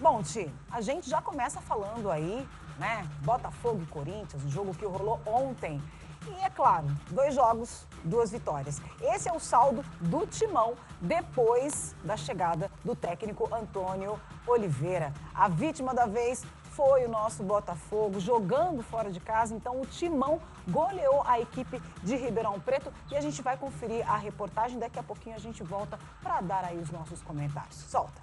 Bom, Ti, a gente já começa falando aí, né? Botafogo e Corinthians, um jogo que rolou ontem. E é claro, 2 jogos, 2 vitórias. Esse é o saldo do Timão depois da chegada do técnico Antônio Oliveira. A vítima da vez foi o nosso Botafogo, jogando fora de casa. Então, o Timão goleou a equipe de Ribeirão Preto. E a gente vai conferir a reportagem. Daqui a pouquinho a gente volta para dar aí os nossos comentários. Solta!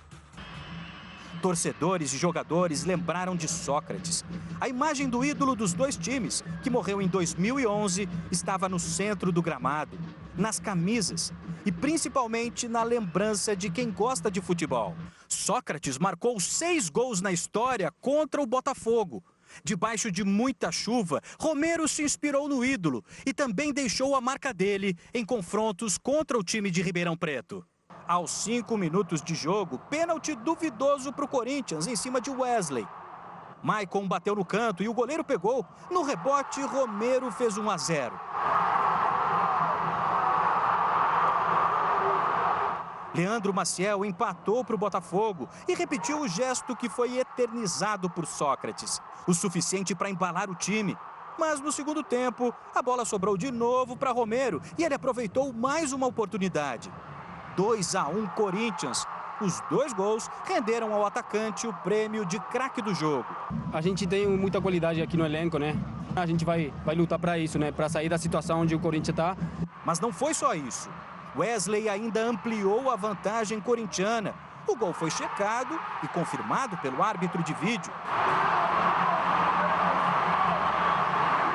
Torcedores e jogadores lembraram de Sócrates. A imagem do ídolo dos 2 times, que morreu em 2011, estava no centro do gramado, nas camisas e principalmente na lembrança de quem gosta de futebol. Sócrates marcou 6 gols na história contra o Botafogo. Debaixo de muita chuva, Romero se inspirou no ídolo e também deixou a marca dele em confrontos contra o time de Ribeirão Preto. Aos 5 minutos de jogo, pênalti duvidoso para o Corinthians em cima de Wesley. Maicon bateu no canto e o goleiro pegou. No rebote, Romero fez 1-0. Leandro Maciel empatou para o Botafogo e repetiu o gesto que foi eternizado por Sócrates, o suficiente para embalar o time. Mas no segundo tempo, a bola sobrou de novo para Romero e ele aproveitou mais uma oportunidade. 2-1 Corinthians. Os 2 gols renderam ao atacante o prêmio de craque do jogo. A gente tem muita qualidade aqui no elenco, né? A gente vai lutar para isso, né? Para sair da situação onde o Corinthians está. Mas não foi só isso. Wesley ainda ampliou a vantagem corintiana. O gol foi checado e confirmado pelo árbitro de vídeo.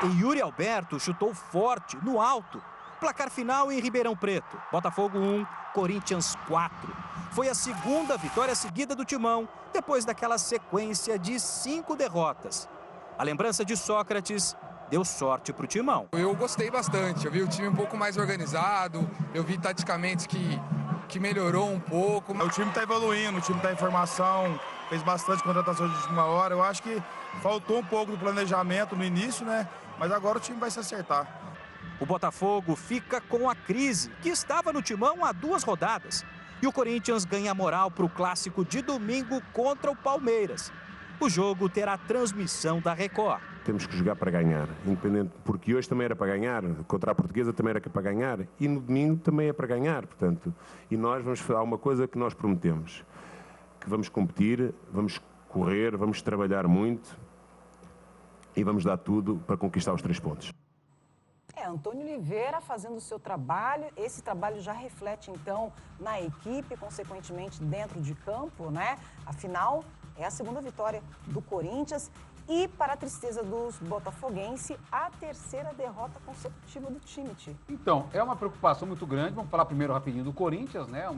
E Yuri Alberto chutou forte, no alto. Placar final em Ribeirão Preto. Botafogo 1, Corinthians 4. Foi a segunda vitória seguida do Timão, depois daquela sequência de 5 derrotas. A lembrança de Sócrates deu sorte para o Timão. Eu gostei bastante, eu vi o time um pouco mais organizado, eu vi taticamente que melhorou um pouco. O time está evoluindo, o time está em formação, fez bastante contratações de última hora. Eu acho que faltou um pouco do planejamento no início, né? Mas agora o time vai se acertar. O Botafogo fica com a crise, que estava no Timão há 2 rodadas. E o Corinthians ganha moral para o clássico de domingo contra o Palmeiras. O jogo terá transmissão da Record. Temos que jogar para ganhar, independente, porque hoje também era para ganhar, contra a Portuguesa também era para ganhar e no domingo também é para ganhar, portanto. E nós vamos fazer uma coisa que nós prometemos, que vamos competir, vamos correr, vamos trabalhar muito e vamos dar tudo para conquistar os 3 pontos. Antônio Oliveira fazendo o seu trabalho, esse trabalho já reflete então na equipe, consequentemente dentro de campo, né? Afinal, é a segunda vitória do Corinthians e, para a tristeza dos botafoguenses, a 3ª derrota consecutiva do time, Ti. Então, é uma preocupação muito grande. Vamos falar primeiro rapidinho do Corinthians, né?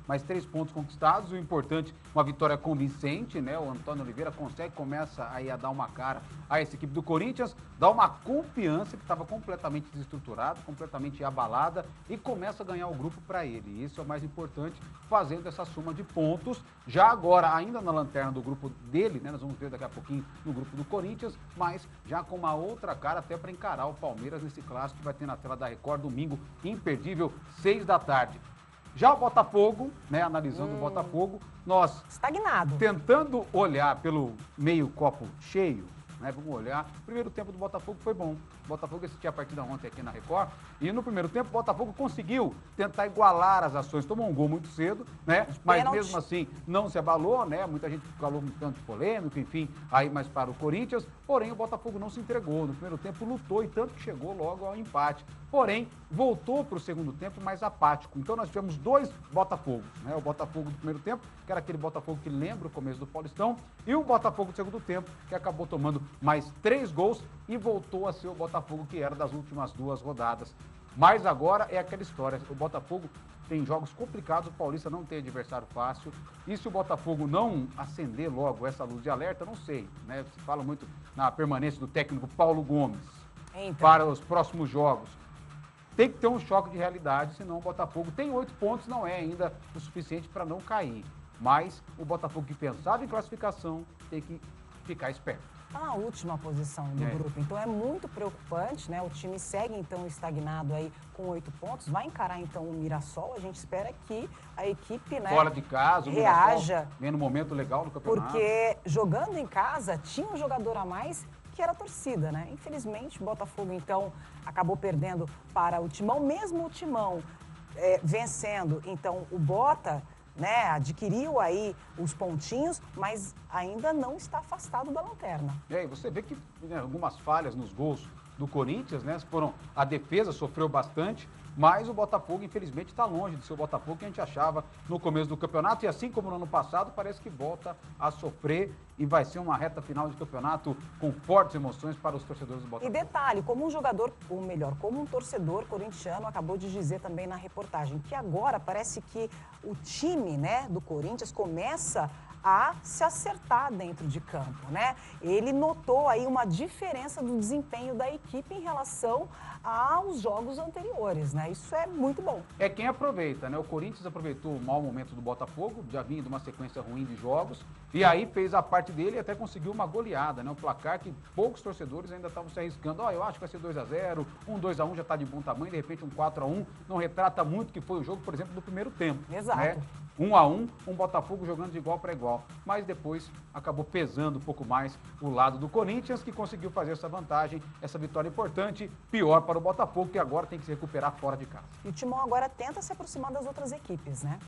Mais 3 pontos conquistados. O importante, uma vitória convincente, né? O Antônio Oliveira começa aí a dar uma cara a essa equipe do Corinthians, dá uma confiança que estava completamente desestruturada, completamente abalada e começa a ganhar o grupo para ele. Isso é o mais importante, fazendo essa soma de pontos. Já agora, ainda na lanterna do grupo dele, né? Nós vamos ver daqui a pouquinho no grupo do Corinthians, mas já com uma outra cara até para encarar o Palmeiras nesse clássico que vai ter na tela da Record domingo, imperdível, 6 da tarde. Já o Botafogo, né, analisando o Botafogo, nós estagnado, tentando olhar pelo meio copo cheio, né, vamos olhar, o primeiro tempo do Botafogo foi bom. O Botafogo assistiu a partida ontem aqui na Record e no primeiro tempo o Botafogo conseguiu tentar igualar as ações, tomou um gol muito cedo, né? Mas mesmo assim não se abalou, né? Muita gente falou um tanto polêmico, enfim, aí mais para o Corinthians, porém o Botafogo não se entregou. No primeiro tempo lutou e tanto que chegou logo ao empate. Porém, voltou para o segundo tempo mais apático. Então nós tivemos 2 Botafogos, né? O Botafogo do primeiro tempo, que era aquele Botafogo que lembra o começo do Paulistão, e o Botafogo do segundo tempo, que acabou tomando mais 3 gols e voltou a ser o Botafogo que era das últimas 2 rodadas. Mas agora é aquela história, o Botafogo tem jogos complicados, o Paulista não tem adversário fácil, e se o Botafogo não acender logo essa luz de alerta, não sei, né? Se fala muito na permanência do técnico Paulo Gomes para os próximos jogos. Tem que ter um choque de realidade, senão o Botafogo tem 8 pontos, não é ainda o suficiente para não cair. Mas o Botafogo que pensava em classificação tem que ficar esperto. está na última posição do grupo. Então é muito preocupante, né? O time segue então estagnado aí com 8 pontos. Vai encarar então o Mirassol. A gente espera que a equipe, né, Fora de casa, o reaja. Mirassol vem no momento legal do campeonato. Porque jogando em casa tinha um jogador a mais que era a torcida, né? Infelizmente o Botafogo então acabou perdendo para o Timão, mesmo o Timão vencendo. Então o Bota, né, adquiriu aí os pontinhos, mas ainda não está afastado da lanterna. E aí, você vê que, né, algumas falhas nos gols do Corinthians, né? A defesa sofreu bastante, mas o Botafogo, infelizmente, está longe de ser o Botafogo que a gente achava no começo do campeonato. E assim como no ano passado, parece que volta a sofrer e vai ser uma reta final de campeonato com fortes emoções para os torcedores do Botafogo. E detalhe, como um jogador, ou melhor, como um torcedor corintiano acabou de dizer também na reportagem, que agora parece que o time, né, do Corinthians começa a se acertar dentro de campo, né? Ele notou aí uma diferença do desempenho da equipe em relação aos jogos anteriores, né? Isso é muito bom. É quem aproveita, né? O Corinthians aproveitou o mau momento do Botafogo, já vinha de uma sequência ruim de jogos, e aí fez a parte dele e até conseguiu uma goleada, né? Um placar que poucos torcedores ainda estavam se arriscando. Eu acho que vai ser 2-0, 2-1 já está de bom tamanho, de repente 4-1, não retrata muito que foi o jogo, por exemplo, do primeiro tempo. Exato. Né? 1-1, um Botafogo jogando de igual para igual. Mas depois acabou pesando um pouco mais o lado do Corinthians, que conseguiu fazer essa vantagem, essa vitória importante, pior para o Botafogo, que agora tem que se recuperar fora de casa. E o Timão agora tenta se aproximar das outras equipes, né?